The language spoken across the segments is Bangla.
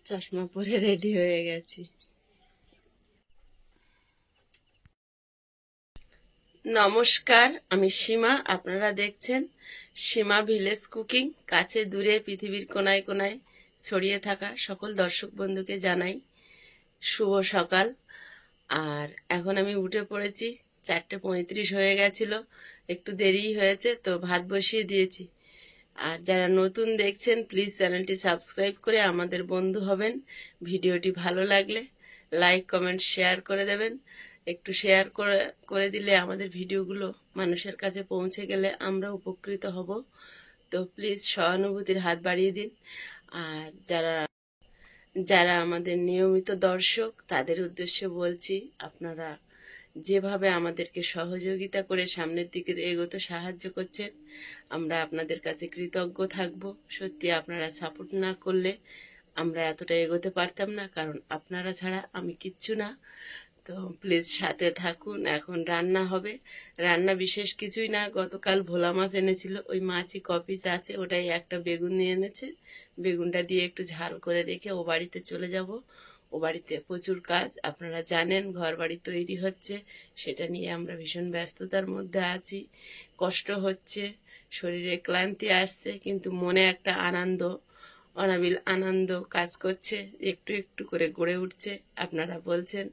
চশমা পরে রেডি হয়ে গেছি। নমস্কার, আমি সীমা। আপনারা দেখছেন সীমা ভিলেজ কুকিং। কাছে দূরে পৃথিবীর কোনায় কোনায় ছড়িয়ে থাকা সকল দর্শক বন্ধুকে জানাই শুভ সকাল। আর এখন আমি উঠে পড়েছি, 4:35 হয়ে গেছিল, একটু দেরি হয়েছে তো ভাত বসিয়ে দিয়েছি। আর যারা নতুন দেখছেন প্লিজ চ্যানেলটি সাবস্ক্রাইব করে আমাদের বন্ধু হবেন। ভিডিওটি ভালো লাগলে লাইক কমেন্ট শেয়ার করে দেবেন। একটু শেয়ার করে দিলে আমাদের ভিডিওগুলো মানুষের কাছে পৌঁছে গেলে আমরা উপকৃত হব। তো প্লিজ সহানুভূতির হাত বাড়িয়ে দিন। আর যারা আমাদের নিয়মিত দর্শক তাদের উদ্দেশ্যে বলছি, আপনারা যেভাবে আমাদেরকে সহযোগিতা করে সামনের দিকে এগোতে সাহায্য করছেন, আমরা আপনাদের কাছে কৃতজ্ঞ থাকব। সত্যি আপনারা সাপোর্ট না করলে আমরা এতটা এগোতে পারতাম না, কারণ আপনারা ছাড়া আমি কিচ্ছু না। তো প্লিজ সাথে থাকুন। এখন রান্না হবে। রান্না বিশেষ কিছুই না, গতকাল ভোলা মাছ এনেছিল, ওই মাছই কপিস আছে, ওটাই একটা বেগুন নিয়ে এনেছে। বেগুনটা দিয়ে একটু ঝাল করে রেখে ও বাড়িতে চলে যাব। ও বাড়িতে প্রচুর কাজ, আপনারা জানেন, ঘর বাড়ি তৈরি হচ্ছে, সেটা নিয়ে আমরা ভীষণ ব্যস্ততার মধ্যে আছি। কষ্ট হচ্ছে, শরীরে ক্লান্তি আসছে, কিন্তু মনে একটা আনন্দ, অনাবিল আনন্দ কাজ করছে, একটু একটু করে গড়ে উঠছে। আপনারা বলছেন,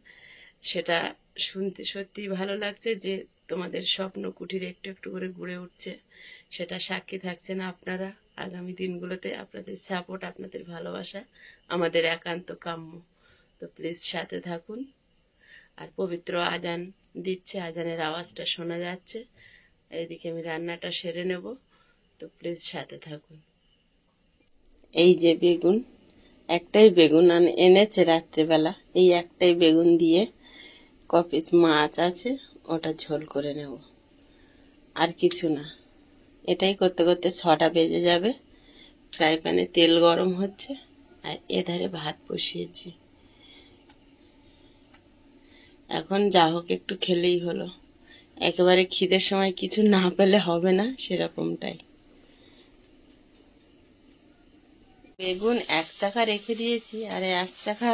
সেটা শুনতে সত্যিই ভালো লাগছে যে তোমাদের স্বপ্ন কুটির একটু একটু করে গড়ে উঠছে। সেটা সাক্ষী থাকছেন আপনারা। আগামী দিনগুলোতে আপনাদের সাপোর্ট, আপনাদের ভালোবাসা আমাদের একান্ত কাম্য। তো প্লিজ সাথে থাকুন। আর পবিত্র আজান দিচ্ছে, আজানের আওয়াজটা শোনা যাচ্ছে। এইদিকে আমি রান্নাটা সেরে নেব। তো প্লিজ সাথে থাকুন। এই যে বেগুন, একটাই বেগুন এনেছে রাত্রেবেলা, এই একটাই বেগুন দিয়ে কপিস মাছ আছে, ওটা ঝোল করে নেব, আর কিছু না। এটাই করতে করতে 6টা বেজে যাবে। ফ্রাই প্যানে তেল গরম হচ্ছে, আর এধারে ভাত বসিয়েছি। এখন যা হোক একটু খেলেই হলো। একেবারে খিদের সময় কিছু না পেলে হবে না, সেরকমটাই। বেগুন 1 চাকা রেখে দিয়েছি, আর 1 চাকা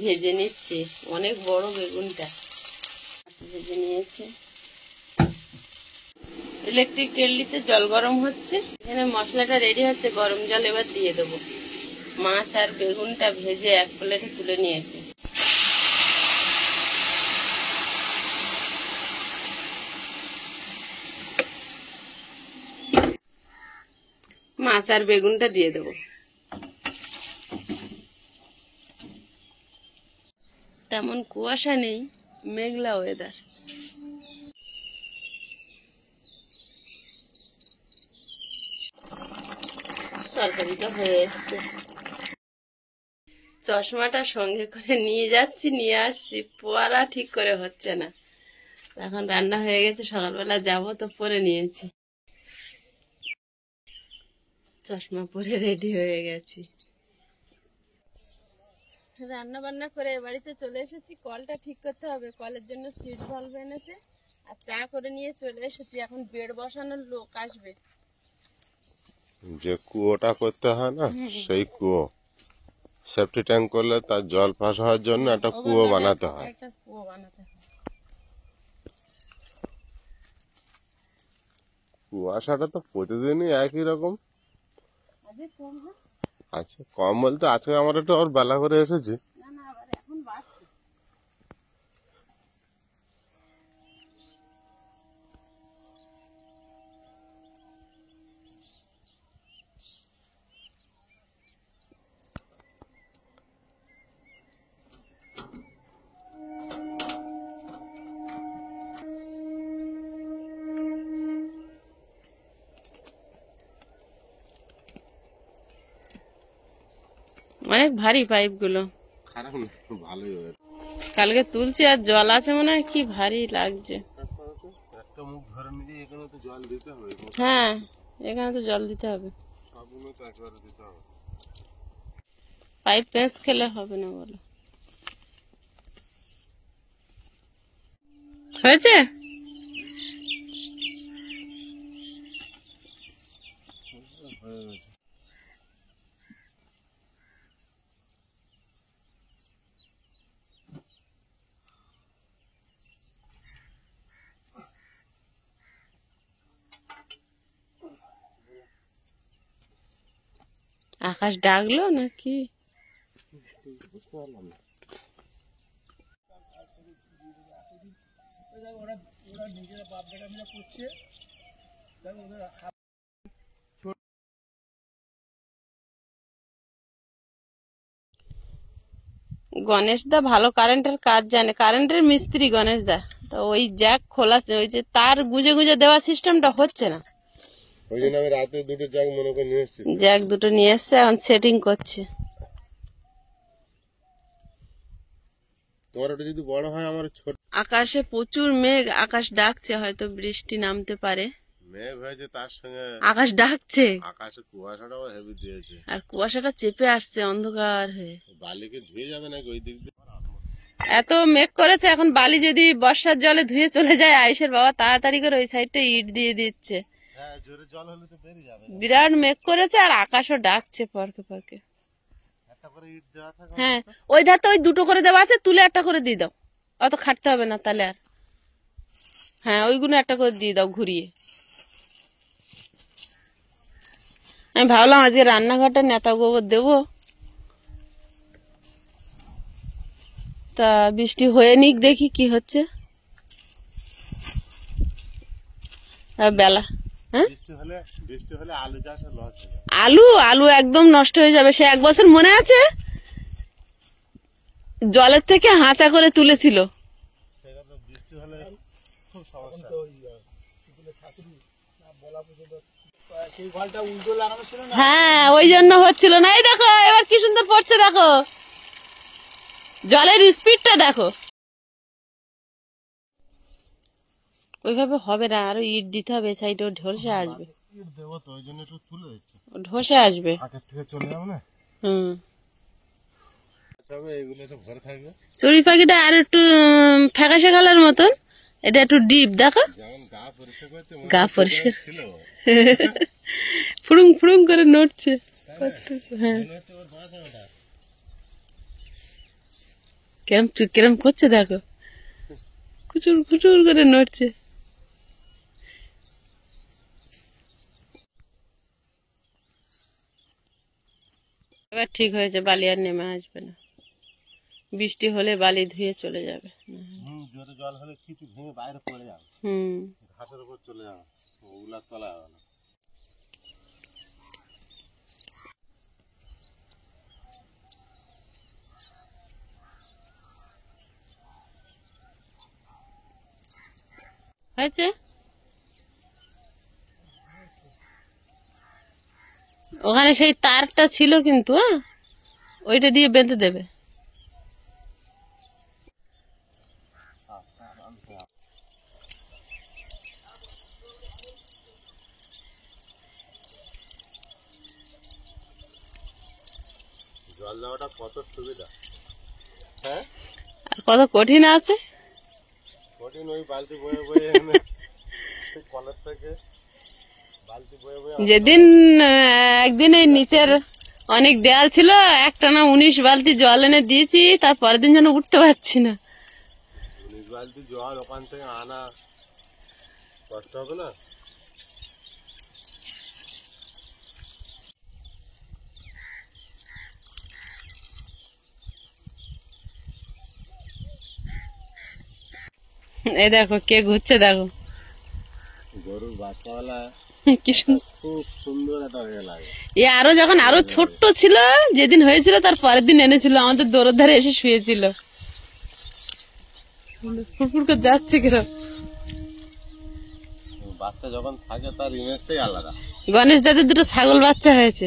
ভেজে নিচ্ছি। অনেক বড় বেগুনটা ভেজে নিয়েছে। ইলেকট্রিক কেটলিতে জল গরম হচ্ছে, এখানে মশলাটা রেডি হচ্ছে, গরম জল এবার দিয়ে দেবো। মাছ আর বেগুনটা ভেজে এক প্লেটে তুলে নিয়েছি। মাছ আর বেগুনটা দিয়ে দেবো। তেমন কুয়াশা নেই, মেঘলা ওয়েদার। তরকারিটা হয়ে এসছে। চশমাটা সঙ্গে করে নিয়ে যাচ্ছি, নিয়ে আসছি, পরা ঠিক করে হচ্ছে না। এখন রান্না হয়ে গেছে, সকালবেলা যাব তো পরে নিয়েছি। চশমা পরে রেডি হয়ে গেছি। রান্না বান্না করে বাড়িতে চলে এসেছি। কলটা ঠিক করতে হবে, কলের জন্য সিট ভালভ এনেছে, আর চা করে নিয়ে চলে এসেছি। এখন বেড বসানোর লোক আসবে। যে কুয়োটা করতে হয় না, সেই কুয়ো সেফটি ট্যাঙ্ক করলে তার জল পাস হওয়ার জন্য একটা কুয়ো বানাতে হয়। একটা কুয়ো বানাতে হয়। কুয়াশাটা তো প্রতিদিনই একই রকম আজকে কম না? আছে। কম বলতে আজকে আমার একটু ওর বেলা করে এসেছি। না না, আবার এখন বাড়ছে। অনেক ভারী পাইপগুলো। খারাপ না, ভালোই হয়েছে। কালকে তুলছি, আর জল আছে মনে হয়, কি ভারী লাগছে। একটা মুখ ধরে নিয়ে এখানে তো জল দিতে হবে। হ্যাঁ, এখানে তো জল দিতে হবে, সবগুলো তো একবারে দিতে হবে। পাইপ পেঁচ খেলে হবে না বলো। হয়েছে? হয়ে গেছে। আকাশ ডাকলো নাকি? বুঝতে পারলাম না। গণেশ দা ভালো কারেন্টের কাজ জানে, কারেন্টের মিস্ত্রি গণেশ দা। তো ওই জ্যাক খোলা, ওই যে তার গুজে গুজে দেওয়া সিস্টেমটা হচ্ছে না। ওই জন্য আমি রাতে দুটো জ্যাক মনে করে নিয়ে এসেছি। জ্যাক দুটো নিয়ে এসছে, এখন সেটিং করছে। তোমার ওটা যদি বড় হয়, আমার ছোট। আকাশে প্রচুর মেঘ, আকাশ ডাকছে, হয়তো বৃষ্টি নামতে পারে। মেঘ হয়েছে, তার সঙ্গে আকাশ ডাকছে, আকাশে কুয়াশাটাও হেভি দিয়েছে। আর কুয়াশাটা চেপে আসছে অন্ধকার হয়ে। বালিকে ধুয়ে যাবে নাকি ওই দিক দিয়ে? এত মেঘ করেছে, এখন বালি যদি বর্ষার জলে ধুয়ে চলে যায়, আয়েশের বাবা তাড়াতাড়ি করে ওই সাইডটা ইট দিয়ে দিচ্ছে। হ্যাঁ, জোরে জল হলে তো বেরিয়ে যাবে। বিরাট মেঘ করেছে, আর আকাশও ডাকছে পরকে পরকে। একটা করে ইট দেওয়া থাকে। হ্যাঁ, ওই ধার তো ওই দুটো করে দেওয়া আছে, তুলে একটা করে দিয়ে দাও, অত খাটতে হবে না তাহলে আর। হ্যাঁ, ওইগুলো একটা করে দিয়ে দাও ঘুরিয়ে। আমি ভাবলাম আজকে রান্নাঘরটা নেতা গোবর দেবো, তা বৃষ্টি হয়ে নিক, দেখি কি হচ্ছে। আর বেলা, হ্যাঁ, বৃষ্টি হলে আলু চাষে লস হয়ে যাবে। আলু একদম নষ্ট হয়ে যাবে। সে এক বছর মনে আছে, জলের থেকে হাঁচা করে তুলেছিল। বৃষ্টি হলে খুব সমস্যা। হ্যাঁ, ওই জন্য হচ্ছিল না। এই দেখো এবার কি সুন্দর পড়ছে, দেখো জলের স্পিডটা দেখো। ওইভাবে হবে না, আরো ইট দিতে হবে, সাইডে ঢসে আসবে। ইট দেবো তো, ওই জন্য একটু তুলে দিচ্ছি। ঢসে আসবে, আগের থেকে চলে যাবো না। হুম। এগুলো সব ভরে থাকবে। চড়ুই পাখিটা আর একটু ফ্যাকাশে কালার মতন, এটা একটু ডিপ, দেখো যেমন গা পরিষ্কার করছে, গা পরিষ্কার ছিল। ফুড়ুং ফুড়ুং করে নড়ছে। হ্যাঁ, কেরম করছে দেখো, কুচুর কুচুর করে নড়ছে। এবার ঠিক হয়েছে, বালি আর নেমে আসবে না। বৃষ্টি হলে বালি ধুয়ে চলে যাবে। জোরে জল হলে কিছু ভেঙে বাইরে পড়ে যাবে, ঘাসের উপর চলে যাবে, ওগুলা তোলা হবে না। হয়েছে, ওখানে সেই তারটা ছিল কিন্তু, হ্যাঁ, ওইটা দিয়ে বেঁধে দেবে। জল দেওয়াটা কত সুবিধা, হ্যাঁ, আর কত কঠিন আছে। কঠিন, ওই বালতি বয়ে বয়ে এনে কলের থেকে বালতি বয়ে বয়ে। যেদিন একদিন এই নিচের অনেক দেয়াল ছিল, একটানা 19 বালতি জল এনে দিয়েছি, তারপরের দিন যেন উঠতে পারছি না। 19 বালতি জল ওখান থেকে আনা কষ্ট হবে না? এই দেখো কে ঘুরছে, দেখো গরুর বাচ্চাওয়ালা, কি সুন্দর, খুব সুন্দর একটা হয়ে লাগে। এ আরো যখন আরো ছোট্ট ছিল, যেদিন হয়েছিল তার পরের দিন এনেছিল, আমাদের দৌড়ের ধারে এসে শুয়েছিল। ফুরফুর করে যাচ্ছে কিরম। বাচ্চা যখন থাকে তার ইমেজটাই আলাদা। গণেশ দাদের দুটো ছাগল বাচ্চা হয়েছে।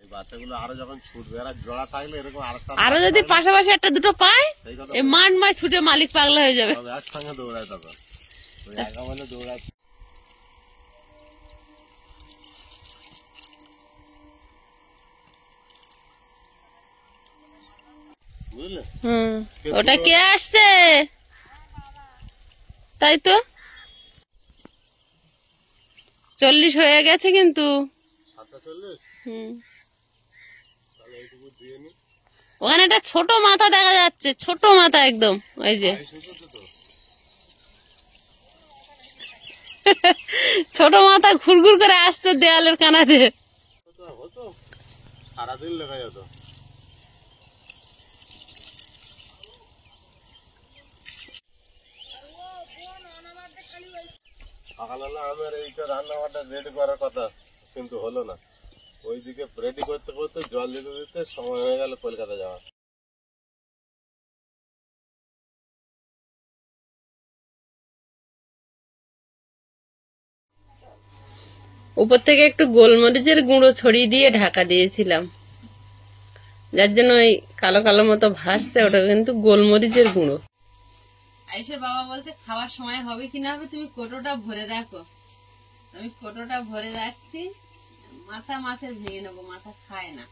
এই বাচ্চাগুলো আরো যখন ছুটবে, এরা জোড়া থাকলে এরকম আরো যদি পাশাপাশি একটা দুটো পায়, এই মাঠ মাঠ ছুটে মালিক পাগলা হয়ে যাবে। একসঙ্গে দৌড়ায়, তখন ওই একা বলে দৌড়ায়। বুঝলে? ওটা কে আসছে? তাই তো 40 হয়ে গেছে কিন্তু। ওখানে একটা ছোট মাথা দেখা যাচ্ছে, ছোট মাথা একদম, ওই যে ছোট মাথা ঘুরঘুর করে আসছে দেয়ালের কানাতে। সারাদিন লেগে যেত। সকালবেলা আমার এইটা রান্নাবান্না রেডি করার কথা, কিন্তু হলো না। ওইদিকে রেডি করতে করতে জল দিতে দিতে সময় হয়ে গেল কলকাতা যাওয়ার। উপর থেকে একটু গোলমরিচের গুঁড়ো ছড়িয়ে দিয়ে ঢাকা দিয়েছিলাম, যার জন্য ওই কালো কালো মতো ভাসছে, ওটা কিন্তু গোলমরিচের গুঁড়ো। আয়েশের বাবা বলছে খাওয়ার সময় হবে কিনা হবে, তুমি কোটোটা ভরে রাখো। আমি কোটোটা ভরে রাখছি, মাথা মাছের ভেঙে নেবো, মাথা খায় না।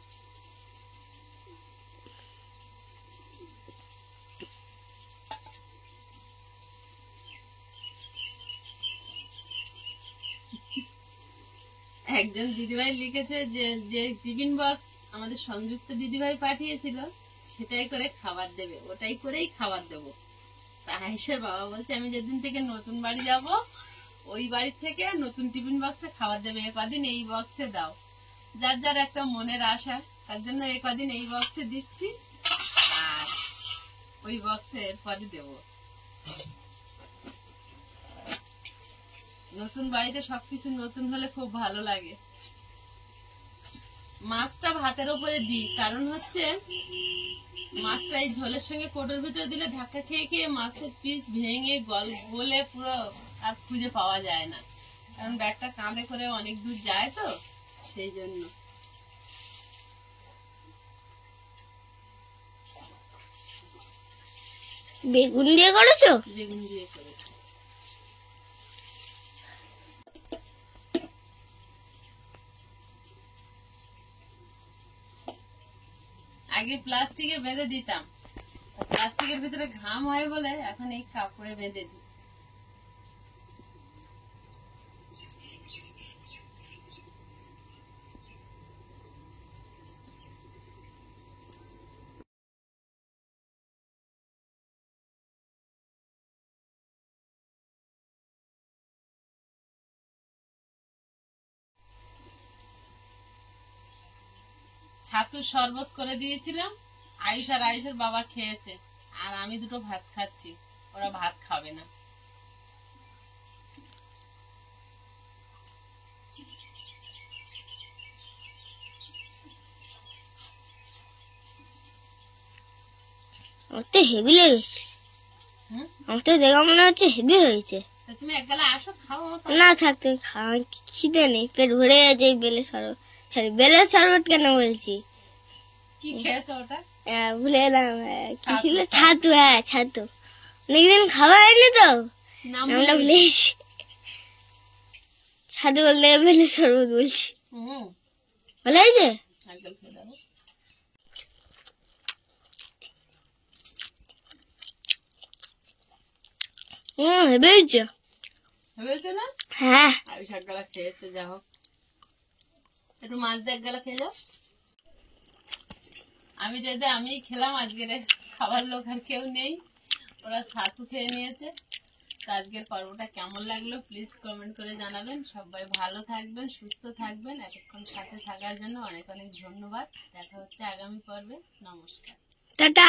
একজন দিদিভাই লিখেছে যে যে টিফিন বক্স আমাদের সংযুক্ত দিদিভাই পাঠিয়েছিল সেটাই করে খাবার দেবে, ওটাই করেই খাবার দেবো। তা আয়েশের বাবা বলছে আমি যেদিন থেকে নতুন বাড়ি যাব ওই বাড়ি থেকে নতুন টিফিন বক্সে খাবার দেবে, কদিন এই বক্সে দাও। যার যার একটা মনের আশা, তার জন্য কদিন এই বক্সে দিচ্ছি, আর ওই বক্সে এরপরে দেবো। নতুন বাড়িতে সবকিছু নতুন হলে খুব ভালো লাগে। মাছটা ভাতের উপরে দিই, কারণ হচ্ছে মাছটা এই ঝোলের সঙ্গে কোটোর ভিতরে দিলে ধাক্কা খেয়ে খেয়ে মাছের পিস ভেঙে গলে পুরো আর খুঁজে পাওয়া যায় না, কারণ ব্যাগটা কাঁধে করে অনেক দূর যায় তো, সেই জন্য। বেগুন দিয়ে করেছো? বেগুন দিয়ে করেছি। আগে প্লাস্টিকে বেঁধে দিতাম, প্লাস্টিকের ভিতরে ঘাম হয় বলে এখন এই কাপড়ে বেঁধে দিই। ছাতুর শরবত করে দিয়েছিলাম, আয়ুষ আর আয়ুষের বাবা খেয়েছে, আর আমি দুটো ভাত খাচ্ছি, ওরা ভাত খাবে না। আমার তো হেভি লেগেছে, হুম, আমার তো দেখা মনে হচ্ছে হেভি হয়েছে। তা তুমি এক গালা আসো, খাও আমার পাশে। না থাকতে খাওয়া খিদে নেই, পেট ভরে গেছে। এই বেলের শরবত, সরি বেলের শরবত কেন বলছি, কি খেয়েছো ওটা? ভুলে গেলাম। কি ছাতু, ছিল? ছাতু। ছাতু, হ্যাঁ ছাতু। অনেকদিন খাওয়া হয়নি তো, নাম আমরা ভুলে ভুলে গেছি। গেছি। ছাতু বলতে বেলের শরবত বলছি। হুম, ভালো হয়েছে? এক গাল খেয়ে দাও। হেভি হয়েছে। ভেবেছো না? হ্যাঁ, আয়ুষ এক গালা খেয়েছে, যা হোক। একটু মাছ দিয়ে এক গালা খেয়ে যাও। আমি যদি আমি খেলাম, আজকের খাবার লোক আর কেউ নেই, ওরা ছাতু খেয়ে নিয়েছে। তো আজকের পর্বটা কেমন লাগলো প্লিজ কমেন্ট করে জানাবেন। সবাই ভালো থাকবেন, সুস্থ থাকবেন। এতক্ষণ সাথে থাকার জন্য অনেক অনেক ধন্যবাদ। দেখা হচ্ছে আগামী পর্বে। নমস্কার, টাটা।